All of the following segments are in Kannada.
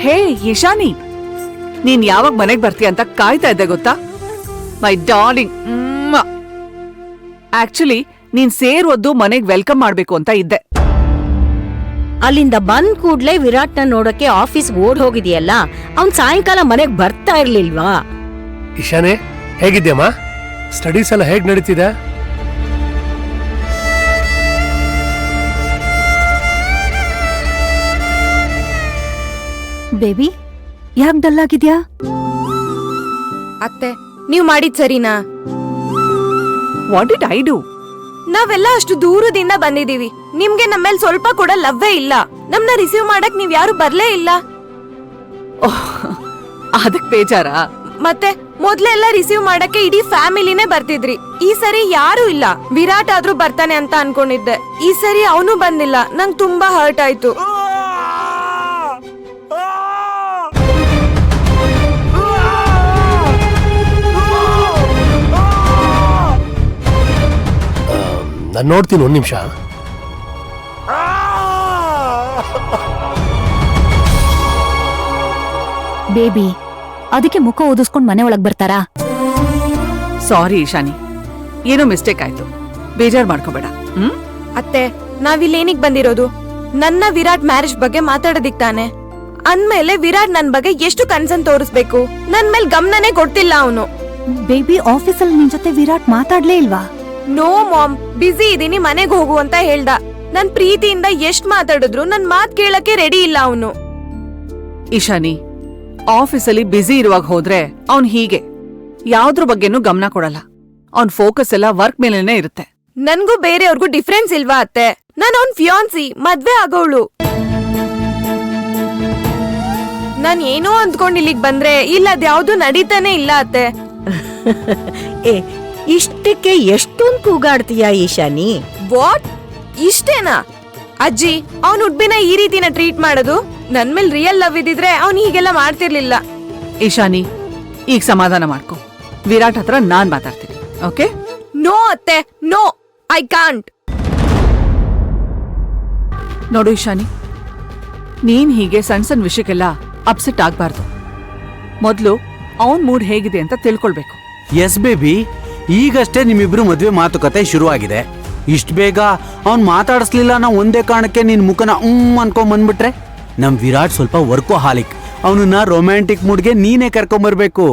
ಹೇ ಇಶಾನಿ, ನೀನ್ ಯಾವಾಗ ಮನೆಗ್ ಬರ್ತೀಯ ಅಂತ ಕಾಯ್ತಾ ಇದ್ದೆ ಗೊತ್ತಾ ಮೈ ಡಾರ್ಲಿಂಗ್. ಆಕ್ಚುಲಿ ನೀನ್ ಸೇರೋದು ಮನೆಗ್ ವೆಲ್ಕಮ್ ಮಾಡ್ಬೇಕು ಅಂತ ಇದ್ದೆ. ಅಲ್ಲಿಂದ ಬಂದ್ ಕೂಡ್ಲೆ ವಿರಾಟ್ನ ನೋಡಕ್ಕೆ ಆಫೀಸ್ ಓಡ್ ಹೋಗಿದೆಯಲ್ಲ, ಅವ್ನ್ ಸಾಯಂಕಾಲ ಮನೆಗ್ ಬರ್ತಾ ಇರ್ಲಿಲ್ವಾ? ಇಶಾನೆ, ಹೇಗಿದ್ಯಮ್ಮ? ಸ್ಟಡೀಸ್ ಎಲ್ಲ ಹೇಗ್ ನಡೀತಿದೆ? ಬೇಬಿ, ಯಾಕ್ ಡಲ್ ಆಗಿದ್ಯಾ? ಅತ್ತೆ, ನೀವ್ ಮಾಡಿದ್ ಸರಿನಾ? What did I do? ನಾವೆಲ್ಲ ಅಷ್ಟು ದೂರದಿಂದ ಬಂದಿದೀವಿ. ನಿಮ್ಗೆ ನಮ್ಮೇಲ್ ಸ್ವಲ್ಪ ಕೂಡ ಲವ್ವೇ ಇಲ್ಲ. ನಮ್ನ ರಿಸೀವ್ ಮಾಡಕ್ ನೀವ್ ಯಾರು ಬರ್ಲೇ ಇಲ್ಲ. ಅದಕ್ ಬೇಜಾರಾ? ಮತ್ತೆ ಮೊದ್ಲೆಲ್ಲ ರಿಸೀವ್ ಮಾಡಕ್ಕೆ ಇಡೀ ಫ್ಯಾಮಿಲಿನೇ ಬರ್ತಿದ್ರಿ. ಈ ಸರಿ ಯಾರು ಇಲ್ಲ. ವಿರಾಟ್ ಆದ್ರೂ ಬರ್ತಾನೆ ಅಂತ ಅನ್ಕೊಂಡಿದ್ದೆ. ಈ ಸರಿ ಅವನು ಬಂದಿಲ್ಲ. ನಂಗ್ ತುಂಬಾ ಹರ್ಟ್ ಆಯ್ತು. ನಾನು ನೋಡ್ತೀನಿ, ಒಂದ್ ನಿಮಿಷ. ಬೇಬಿ, ಅದಕ್ಕೆ ಮುಖ ಓದಿಸ್ಕೊಂಡ್ ಮನೆ ಒಳಗ್ ಬರ್ತಾರಾ? ಸಾರಿ ಇಶಾನಿ, ಏನೋ ಮಿಸ್ಟೇಕ್ ಆಯ್ತು, ಬೇಜಾರ್ ಮಾಡ್ಕೋಬೇಡ. ಅತ್ತೆ, ನಾವಿಲ್ಲೇನಿಗ್ ಬಂದಿರೋದು? ನನ್ನ ವಿರಾಟ್ ಮ್ಯಾರೇಜ್ ಬಗ್ಗೆ ಮಾತಾಡೋದಿಕ್ ತಾನೆ. ಅಂದ್ಮೇಲೆ ವಿರಾಟ್ ನನ್ ಬಗ್ಗೆ ಎಷ್ಟು ಕನ್ಸರ್ನ್ ತೋರಿಸ್ಬೇಕು? ನನ್ ಮೇಲ್ ಗಮನನೇ ಕೊಡ್ತಿಲ್ಲ ಅವನು. ಬೇಬಿ, ಆಫೀಸಲ್ಲಿ ನಿನ್ ಜೊತೆ ವಿರಾಟ್ ಮಾತಾಡ್ಲೇ ಇಲ್ವಾ? ನೋ ಮಾಮ್, ಬಿಸಿ ಇದೀನಿ, ಮನೆಗ್ ಹೋಗು ಅಂತ ಹೇಳ್ದ. ನನ್ ಪ್ರೀತಿಯಿಂದ ಎಷ್ಟ್ ಮಾತಾಡಿದ್ರು ನನ್ ಮಾತ್ ಕೇಳಕ್ಕೆ ರೆಡಿ ಇಲ್ಲ ಅವನು. ಇಶಾನಿ, ಆಫೀಸಲ್ಲಿ ಬ್ಯುಸಿ ಇರುವಾಗ ಹೋದ್ರೆ ಅವ್ನ್ ಹೀಗೆ ಯಾವ್ದ್ರ ಬಗ್ಗೆನೂ ಗಮನ ಕೊಡಲ್ಲ. ಅವ್ನ್ ಫೋಕಸ್ ಎಲ್ಲ ವರ್ಕ್ ಮೇಲೇನೆ ಇರುತ್ತೆ. ನನ್ಗೂ ಬೇರೆಯವ್ರಿಗೂ ಡಿಫ್ರೆನ್ಸ್ ಇಲ್ವಾ ಅತ್ತೆ? ನಾನ್ ಅವ್ನ್ ಫಿಯಾನ್ಸಿ, ಮದ್ವೆ ಆಗೋಳು. ನಾನ್ ಏನೋ ಅಂದ್ಕೊಂಡ್ ಇಲ್ಲಿಗ್ ಬಂದ್ರೆ ಇಲ್ಲ ಅದ್ಯಾವ್ದು ನಡೀತಾನೆ ಇಲ್ಲ ಅತ್ತೆ. ಇಷ್ಟಕ್ಕೆ ಎಷ್ಟೊಂದ್ ಕೂಗಾಡ್ತೀಯ ಈಶಾನಿ? ವಾಟ್? ಇಷ್ಟೇನಾ? ಅಜ್ಜಿ, ಅವ್ನ್ ಉಡ್ಬಿನ ಈ ರೀತಿನ ಟ್ರೀಟ್ ಮಾಡೋದು? ನನ್ ಮೇಲ್ ರಿಯಲ್ ಲವ್ ಇದ್ದಿದ್ರೆ ಅವ್ನ್ ಹೀಗೆಲ್ಲ ಮಾಡ್ತಿರ್ಲಿಲ್ಲ. ಇಶಾನಿ, ಈಗ ಸಮಾಧಾನ ಮಾಡ್ಕೊ. ವಿರಾಟ್ ಹತ್ರ ನಾನ್ ಮಾತಾಡ್ತೀನಿ, ಓಕೆ? ನೋ ಅತ್ತೆ, ನೋ, ಐ ಕಾಂಟ್. ನೋಡು ಇಶಾನಿ, ನೀನ್ ಹೀಗೆ ಸಣ್ಣ ಸಣ್ಣ ವಿಷಯಕ್ಕೆಲ್ಲ ಅಪ್ಸೆಟ್ ಆಗ್ಬಾರ್ದು. ಮೊದ್ಲು ಅವನ್ ಮೂಡ್ ಹೇಗಿದೆ ಅಂತ ತಿಳ್ಕೊಳ್ಬೇಕು. ಎಸ್ ಬೇಬಿ, ಈಗಷ್ಟೇ ನಿಮ್ಮಿಬ್ರು ಮದ್ವೆ ಮಾತುಕತೆ ಶುರುವಾಗಿದೆ. ಇಷ್ಟ ಬೇಗ ಅವ್ನ್ ಮಾತಾಡಿಸ್ಲಿಲ್ಲ ನಾ ಒಂದೇ ಕಾರಣಕ್ಕೆ ನಿನ್ ಮುಖನ ಅನ್ಕೊಂಡ್ ಬಂದ್ಬಿಟ್ರೆ? ನಮ್ ವಿರಾಟ್ ಸ್ವಲ್ಪ ವರ್ಕೋಹಾಲಿಕ್. ಅವನನ್ನ ರೊಮ್ಯಾಂಟಿಕ್ ಮೂಡ್ಗೆ ನೀನೇ ಕರ್ಕೊಂಬರ್ಬೇಕು.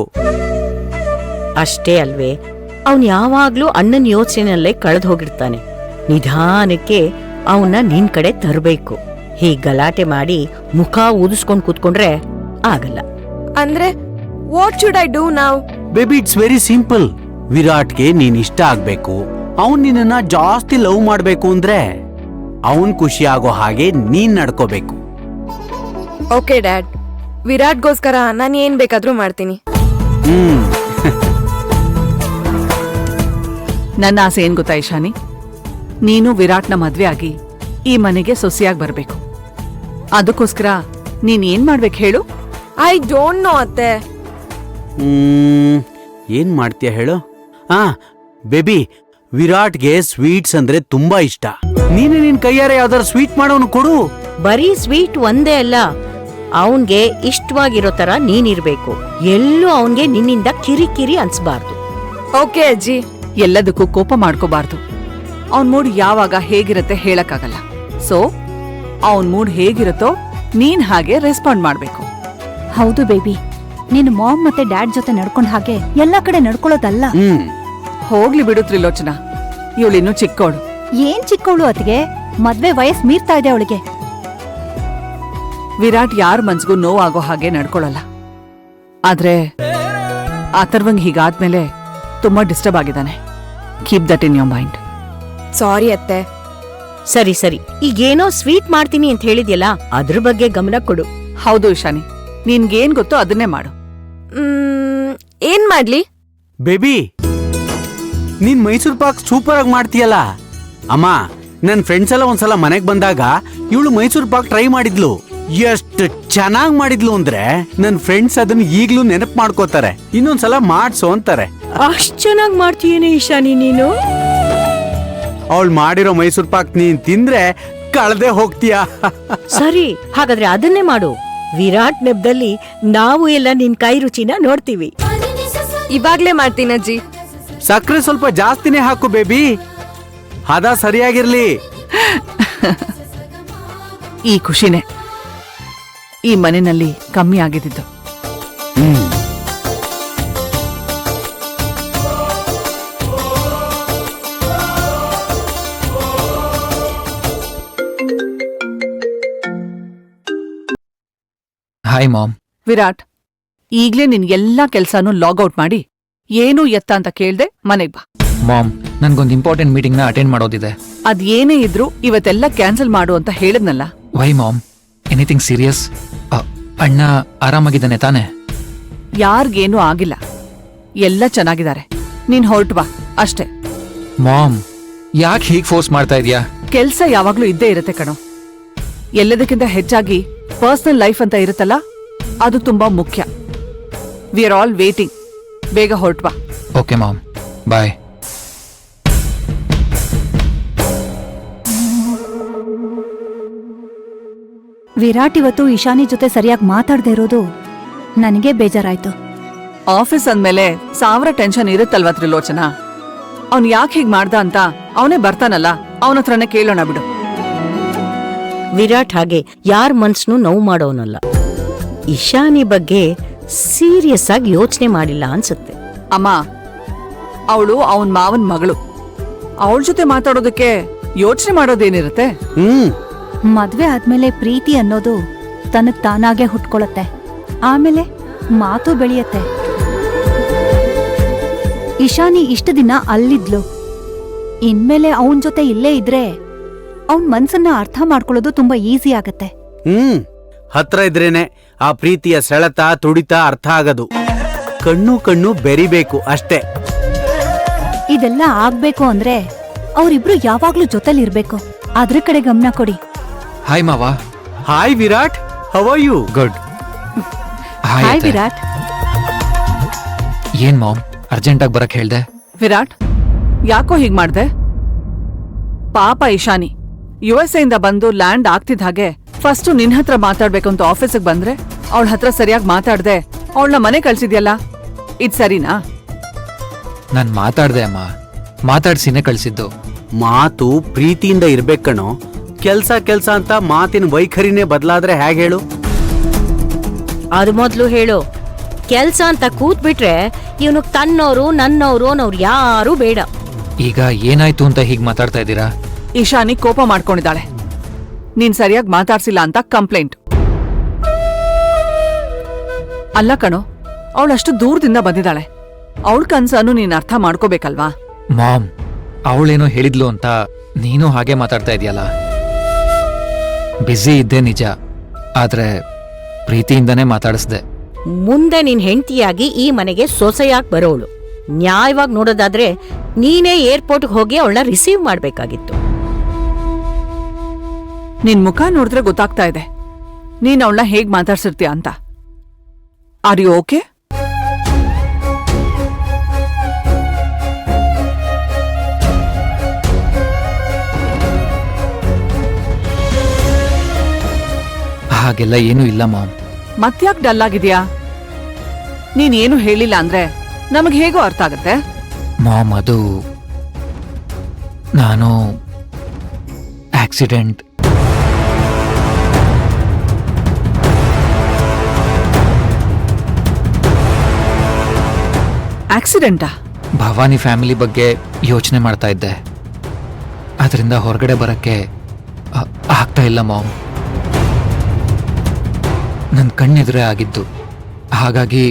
ಅಷ್ಟೇ ಅಲ್ವೇ, ಅವನ್ ಯಾವಾಗ್ಲೂ ಅಣ್ಣನ್ ಯೋಚನೆಯಲ್ಲೇ ಕಳೆದು ಹೋಗಿರ್ತಾನೆ. ನಿಧಾನಕ್ಕೆ ಅವನ್ನ ನಿನ್ ಕಡೆ ತರಬೇಕು. ಹೀಗ್ ಗಲಾಟೆ ಮಾಡಿ ಮುಖ ಊದಿಸ್ಕೊಂಡ್ ಕೂತ್ಕೊಂಡ್ರೆ ಆಗಲ್ಲ. ಅಂದ್ರೆ ವಾಟ್ ಶುಡ್ ಐ ಡೂ ನಾವ್? Baby, it's very simple. ವಿರಾಟ್ಗೆ ನೀನ್ ಇಷ್ಟ ಆಗ್ಬೇಕು, ಅವನ್ ನಿನ್ನ ಜಾಸ್ತಿ ಲವ್ ಮಾಡ್ಬೇಕು ಅಂದ್ರೆ ಅವನ್ ಖುಷಿ ಆಗೋ ಹಾಗೆ ನೀನ್ ನಡ್ಕೋಬೇಕು. ಓಕೆ ಡ್ಯಾಡ್, ವಿರಾಟ್ಗೋಸ್ಕರ ನಾನ್ ಏನ್ ಬೇಕಾದ್ರೂ ಮಾಡ್ತೀನಿ. ನನ್ನ ಆಸೆ ಏನ್ ಗೊತ್ತಾ ಇಶಾನಿ? ನೀನು ವಿರಾಟ್ನ ಮದ್ವೆ ಆಗಿ ಈ ಮನೆಗೆ ಸೊಸೆಯಾಗಿ ಬರ್ಬೇಕು. ಅದಕ್ಕೋಸ್ಕರ ನೀನ್ ಏನ್ ಮಾಡ್ಬೇಕು ಹೇಳು? ಐ ಡೋಂಟ್ ನೋ ಅತ್ತೆ. ಏನ್ ಮಾಡ್ತೀಯ ಹೇಳು? ಬೇಬಿ, ವಿರಾಟ್ಗೆ ಸ್ವೀಟ್ಸ್ ಅಂದ್ರೆ ತುಂಬಾ ಇಷ್ಟ. ನೀನು ನಿನ್ ಕೈಯಾರೆ ಯಾವ್ದಾರು ಸ್ವೀಟ್ ಮಾಡೋನು ಕೊಡು. ಬರೀ ಸ್ವೀಟ್ ಒಂದೇ ಅಲ್ಲ, ಅವನ್ಗೆ ಇಷ್ಟವಾಗಿರೋ ತರ ನೀನಿರ್ಬೇಕು. ಎಲ್ಲೂ ಅವನ್ಗೆ ನಿನ್ನಿಂದ ಕಿರಿಕಿರಿ ಅನ್ಸ್ಬಾರ್ದು. ಓಕೆ ಅಜ್ಜಿ. ಎಲ್ಲದಕ್ಕೂ ಕೋಪ ಮಾಡ್ಕೋಬಾರ್ದು. ಅವನ್ ಮೂಡ್ ಯಾವಾಗ ಹೇಗಿರತ್ತೆ ಹೇಳಕ್ಕಾಗಲ್ಲ. ಸೊ ಅವನ್ ಮೂಡ್ ಹೇಗಿರುತ್ತೋ ನೀನ್ ಹಾಗೆ ರೆಸ್ಪಾಂಡ್ ಮಾಡ್ಬೇಕು. ಹೌದು ಬೇಬಿ, ನಿನ್ ಮಾಮ್ ಮತ್ತೆ ಡ್ಯಾಡ್ ಜೊತೆ ನಡ್ಕೊಂಡ್ ಹಾಗೆ ಎಲ್ಲಾ ಕಡೆ ನಡ್ಕೊಳ್ಳೋದಲ್ಲ. ಹೋಗ್ಲಿ ಬಿಡು ತ್ರಿಲೋಚನಾ, ಇವಳಿನ್ನು ಚಿಕ್ಕೋಳು. ಏನ್ ಚಿಕ್ಕವಳು ಅತಿಗೆ? ಮದ್ವೆ ವಯಸ್ ಮೀರ್ತಾ ಇದೆ ಅವಳಿಗೆ. ವಿರಾಟ್ ಯಾರ ಮನ್ಸ್ಗೂ ನೋವಾಗೋ ಹಾಗೆ ನಡ್ಕೊಳಲ್ಲ. ಆದ್ರೆ ಅಥರ್ವಂಗ್ ಹೀಗಾದ್ಮೇಲೆ ತುಂಬಾ ಡಿಸ್ಟರ್ಬ್ ಆಗಿದ್ದಾನೆ. Keep that in your mind. Sorry ಅತ್ತೆ. ಸರಿ ಸರಿ, ಈಗೇನೋ ಸ್ವೀಟ್ ಮಾಡ್ತೀನಿ ಅಂತ ಹೇಳಿದ್ಯಲ್ಲ, ಅದ್ರ ಬಗ್ಗೆ ಗಮನ ಕೊಡು. ಹೌದು ಇಶಾನಿ, ನಿನ್ಗೇನ್ ಗೊತ್ತೋ ಅದನ್ನೇ ಮಾಡು. ಏನ್ ಮಾಡ್ಲಿ? ಬೇಬಿ, ನೀನ್ ಮೈಸೂರ್ ಪಾಕ್ ಸೂಪರ್ ಆಗಿ ಮಾಡ್ತೀಯಲ್ಲ. ಅಮ್ಮ, ನನ್ ಫ್ರೆಂಡ್ಸ್ ಎಲ್ಲ ಒಂದ್ಸಲ ಮನೆಗ್ ಬಂದಾಗ ಇವಳು ಮೈಸೂರ್ ಪಾಕ್ ಟ್ರೈ ಮಾಡಿದ್ಲು. ಎಷ್ಟು ಚೆನ್ನಾಗ್ ಮಾಡಿದ್ಲು ಅಂದ್ರೆ ನನ್ ಫ್ರೆಂಡ್ಸ್ ಅದನ್ನ ಈಗ್ಲೂ ನೆನಪು ಮಾಡ್ಕೋತಾರೆ. ಇನ್ನೊಂದ್ಸಲ ಮಾಡ್ಸೋ ಅಂತಾರೆ. ಅಷ್ಟ್ ಚೆನ್ನಾಗ್ ಮಾಡ್ತೀಯೇನೆ ಈಶಾನಿ ನೀನು. ಅವಳು ಮಾಡಿರೋ ಮೈಸೂರ್ ಪಾಕ್ ನೀನ್ ತಿಂದ್ರೆ ಕಳ್ದೆ ಹೋಗ್ತೀಯಾ? ಸರಿ, ಹಾಗಾದ್ರೆ ಅದನ್ನೇ ಮಾಡು. ವಿರಾಟ್ ನೆಪದಲ್ಲಿ ನಾವು ಎಲ್ಲ ನಿನ್ ಕೈ ರುಚಿನ ನೋಡ್ತೀವಿ. ಇವಾಗ್ಲೇ ಮಾಡ್ತೀನಿ ಅಜ್ಜಿ. ಸಕ್ಕರೆ ಸ್ವಲ್ಪ ಜಾಸ್ತಿನೇ ಹಾಕು ಬೇಬಿ, ಹದ ಸರಿಯಾಗಿರ್ಲಿ. ಈ ಖುಷಿನೇ ಈ ಮನೆಯಲ್ಲಿ ಕಮ್ಮಿ ಆಗಿದ್ದು. Hi ma'am. ವಿರಾಟ್, ಈಗ್ಲೇ ನಿನ್ ಎಲ್ಲಾ ಕೆಲ್ಸಾನು ಲಾಗೌಟ್ ಮಾಡಿ ಏನು ಎತ್ತ ಅಂತ ಕೇಳ್ದೆ ಮನೆಗ್ ಬಾ. ಮಾಮ್, ನನ್ಗೊಂದು ಇಂಪಾರ್ಟೆಂಟ್ ಮೀಟಿಂಗ್ನ ಅಟೆಂಡ್ ಮಾಡೋದಿದೆ. ಅದ್ ಏನೇ ಇದ್ರು ಇವತ್ತೆಲ್ಲ ಕ್ಯಾನ್ಸಲ್ ಮಾಡು ಅಂತ ಹೇಳಿದ್ನಲ್ಲ. Why mom? Anything serious? ಅಣ್ಣ ಆರಾಮಾಗಿದ್ದಾನೆ ತಾನೆ? ಯಾರ್ಗೇನೂ ಆಗಿಲ್ಲ, ಎಲ್ಲ ಚೆನ್ನಾಗಿದ್ದಾರೆ. ನೀನ್ ಹೊರಟು ಬಾ ಅಷ್ಟೇ. ಮಾಮ್, ಯಾಕೆ ಹೀಗ್ ಫೋರ್ಸ್ ಮಾಡ್ತಾ ಇದೀಯಾ? ಕೆಲ್ಸ ಯಾವಾಗ್ಲೂ ಇದ್ದೇ ಇರತ್ತೆ ಕಣೋ. ಎಲ್ಲದಕ್ಕಿಂತ ಹೆಚ್ಚಾಗಿ ಪರ್ಸನಲ್ ಲೈಫ್ ಅಂತ ಇರುತ್ತಲ್ಲ, ಅದು ತುಂಬಾ ಮುಖ್ಯ. We are all waiting. ಬೇಗ ಹೊರಟು ಬಾ. ಓಕೆ ಮಾಮ್, ಬಾಯ್. ವಿರಾಟ್ ಇವತ್ತು ಇಶಾನಿ ಜೊತೆ ಸರಿಯಾಗಿ ಮಾತಾಡದೇ ಇರೋದು ನನಗೆ ಬೇಜಾರಾಯ್ತು. ಆಫೀಸ್ ಅಂದ್ಮೇಲೆ 1000 ಟೆನ್ಷನ್ ಇರುತ್ತಲ್ವಾ ತ್ರಿಲೋಚನ. ಅವ್ನ್ ಯಾಕೆ ಹೀಗ್ ಮಾಡ್ದ ಅಂತ ಅವನೇ ಬರ್ತಾನಲ್ಲ, ಅವನ ಹತ್ರನೇ ಕೇಳೋಣ ಬಿಡು. ವಿರಾಟ್ ಹಾಗೆ ಯಾರ ಮನ್ಸನ್ನು ನೋವು ಮಾಡೋನಲ್ಲ. ಇಶಾನಿ ಬಗ್ಗೆ ಸೀರಿಯಸ್ ಆಗಿ ಯೋಚನೆ ಮಾಡಿಲ್ಲ ಅನ್ಸುತ್ತೆ. ಅಮ್ಮ, ಅವಳು ಅವನ್ ಮಾವನ್ ಮಗಳು. ಅವಳ ಜೊತೆ ಮಾತಾಡೋದಕ್ಕೆ ಯೋಚನೆ ಮಾಡೋದೇನಿರುತ್ತೆ? ಮದ್ವೆ ಆದ್ಮೇಲೆ ಪ್ರೀತಿ ಅನ್ನೋದು ತನಗ್ ತಾನಾಗೆ ಹುಟ್ಕೊಳತ್ತೆ, ಆಮೇಲೆ ಮಾತು ಬೆಳೆಯತ್ತೆ. ಇಶಾನಿ ಇಷ್ಟ ದಿನ ಅಲ್ಲಿದ್ಲು, ಇನ್ಮೇಲೆ ಅವನ್ ಜೊತೆ ಇಲ್ಲೇ ಇದ್ರೆ ಅವನ್ ಮನ್ಸನ್ನ ಅರ್ಥ ಮಾಡ್ಕೊಳ್ಳೋದು ತುಂಬಾ ಈಸಿ ಆಗತ್ತೆ. ಹತ್ರ ಇದ್ರೇನೆ ಆ ಪ್ರೀತಿಯ ಸೆಳೆತ ತುಡಿತ ಅರ್ಥ ಆಗದು. ಕಣ್ಣು ಕಣ್ಣು ಬೆರಿಬೇಕು ಅಷ್ಟೇ. ಇದೆಲ್ಲ ಆಗ್ಬೇಕು ಅಂದ್ರೆ ಅವ್ರಿಬ್ರು ಯಾವಾಗ್ಲೂ ಜೊತೆಲಿರ್ಬೇಕು. ಅದ್ರ ಕಡೆ ಗಮನ ಕೊಡಿ. ಹಾಯ್ ಮಾವ. Hi Virat, how are you? Good. Hi Virat. ಏನ್ ಮಾಮ್, ಅರ್ಜೆಂಟಾಗಿ ಬರಕ್ ಹೇಳ್ದೆ? ವಿರಾಟ್, ಯಾಕೋ ಹೀಗ್ ಮಾಡ್ದೆ? ಪಾಪ ಇಶಾನಿ USA ಇಂದ ಬಂದು ಲ್ಯಾಂಡ್ ಆಗ್ತಿದ್ ಹಾಗೆ ಫಸ್ಟ್ ನಿನ್ ಹತ್ರ ಮಾತಾಡ್ಬೇಕು ಅಂತ ಆಫೀಸಿಗೆ ಬಂದ್ರೆ ಅವಳ ಹತ್ರ ಸರಿಯಾಗಿ ಮಾತಾಡ್ದೆ ಅವಳನ್ನ ಮನೆ ಕಳ್ಸಿದ್ಯಲ್ಲ, ಇದ್ ಸರಿನಾ? ನಾನ್ ಮಾತಾಡ್ದೆ ಅಮ್ಮ, ಮಾತಾಡ್ಸಿನೇ ಕಳ್ಸಿದ್ದು. ಮಾತು ಪ್ರೀತಿಯಿಂದ ಇರ್ಬೇಕಣೋ. ಕೆಲ್ಸ ಕೆಲ್ಸ ಅಂತ ಮಾತಿನ ವೈಖರಿನೇ ಬದಲಾದ್ರೆ ಹೇಗೆ ಹೇಳು? ಅದು ಮೊದ್ಲು ಹೇಳು. ಕೆಲ್ಸ ಅಂತ ಕೂತ್ ಬಿಟ್ರೆ ಇವನು ತನ್ನೋರು ನನ್ನೋರು ಅನ್ನೋರು ಯಾರು ಬೇಡ. ಈಗ ಏನಾಯ್ತು ಅಂತ ಹೀಗ್ ಮಾತಾಡ್ತಾ ಇದ್ದೀರಾ? ಇಶಾನಿ ಕೋಪ ಮಾಡ್ಕೊಂಡಿದ್ದಾಳೆ. ನೀನ್ ಸರಿಯಾಗಿ ಮಾತಾಡ್ಸಿಲ್ಲ ಅಂತ ಕಂಪ್ಲೇಂಟ್. ಅಲ್ಲ ಕಣೋ, ಅವಳಷ್ಟು ದೂರದಿಂದ ಬಂದಿದ್ದಾಳೆ. ಅವಳ ಕನ್ಸನ್ನು ನೀನ್ ಅರ್ಥ ಮಾಡ್ಕೋಬೇಕಲ್ವಾ? ಮಾಮ್, ಅವಳೇನೋ ಹೇಳಿದ್ಲು ಅಂತ ನೀನು ಹಾಗೆ ಮಾತಾಡ್ತಾ ಇದೆಯಲ್ಲ. ಬ್ಯುಸಿ ಇದ್ದೆ ನಿಜ, ಆದ್ರೆ ಪ್ರೀತಿಯಿಂದನೇ ಮಾತಾಡಿಸ್ದೆ. ಮುಂದೆ ನಿನ್ ಹೆಂಡತಿಯಾಗಿ ಈ ಮನೆಗೆ ಸೊಸೆಯಾಗಿ ಬರೋಳು. ನ್ಯಾಯವಾಗಿ ನೋಡೋದಾದ್ರೆ ನೀನೇ ಏರ್ಪೋರ್ಟ್ಗೆ ಹೋಗಿ ಅವಳನ್ನ ರಿಸೀವ್ ಮಾಡ್ಬೇಕಾಗಿತ್ತು. ನಿನ್ ಮುಖ ನೋಡಿದ್ರೆ ಗೊತ್ತಾಗ್ತಾ ಇದೆ ನೀನ್ ಅವಳನ್ನ ಹೇಗ್ ಮಾತಾಡ್ಸಿರ್ತೀಯ ಅಂತ. Are you okay? ಹಾಗೆಲ್ಲ ಏನೂ ಇಲ್ಲ ಮಾಮ್. ಮತ್ಯಾಕ್ ಡಲ್ ಆಗಿದ್ಯಾ? ನೀನ್ ಏನು ಹೇಳಿಲ್ಲ ಅಂದ್ರೆ ನಮಗ್ ಹೇಗೋ ಅರ್ಥ ಆಗತ್ತೆ. ಮಾಮ್, ಅದು ನಾನು ಆಕ್ಸಿಡೆಂಟ್. ಆಕ್ಸಿಡೆಂಟಾ? ಭವಾನಿ ಫ್ಯಾಮಿಲಿ ಬಗ್ಗೆ ಯೋಚನೆ ಮಾಡ್ತಾ ಇದ್ದೆ. ಅದರಿಂದ ಹೊರಗಡೆ ಬರಕ್ಕೆ ಆಗ್ತಾ ಇಲ್ಲ ಮಾಮ್. ನನ್ನ ಕಣ್ಣೆದುರೇ ಆಗಿದ್ದು, ಹಾಗಾಗಿ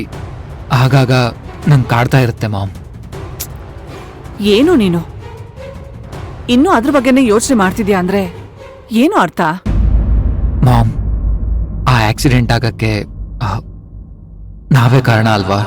ಆಗಾಗ ನಂಗೆ ಕಾಡ್ತಾ ಇರುತ್ತೆ ಮಾಮ್. ಏನು ನೀನು ಇನ್ನೂ ಅದ್ರ ಬಗ್ಗೆನೇ ಯೋಚನೆ ಮಾಡ್ತಿದ್ಯಾ ಅಂದ್ರೆ ಏನು ಅರ್ಥ? ಮಾಮ್, ಆ ಆಕ್ಸಿಡೆಂಟ್ ಆಗಕ್ಕೆ ನಾವೇ ಕಾರಣ ಅಲ್ವಾ?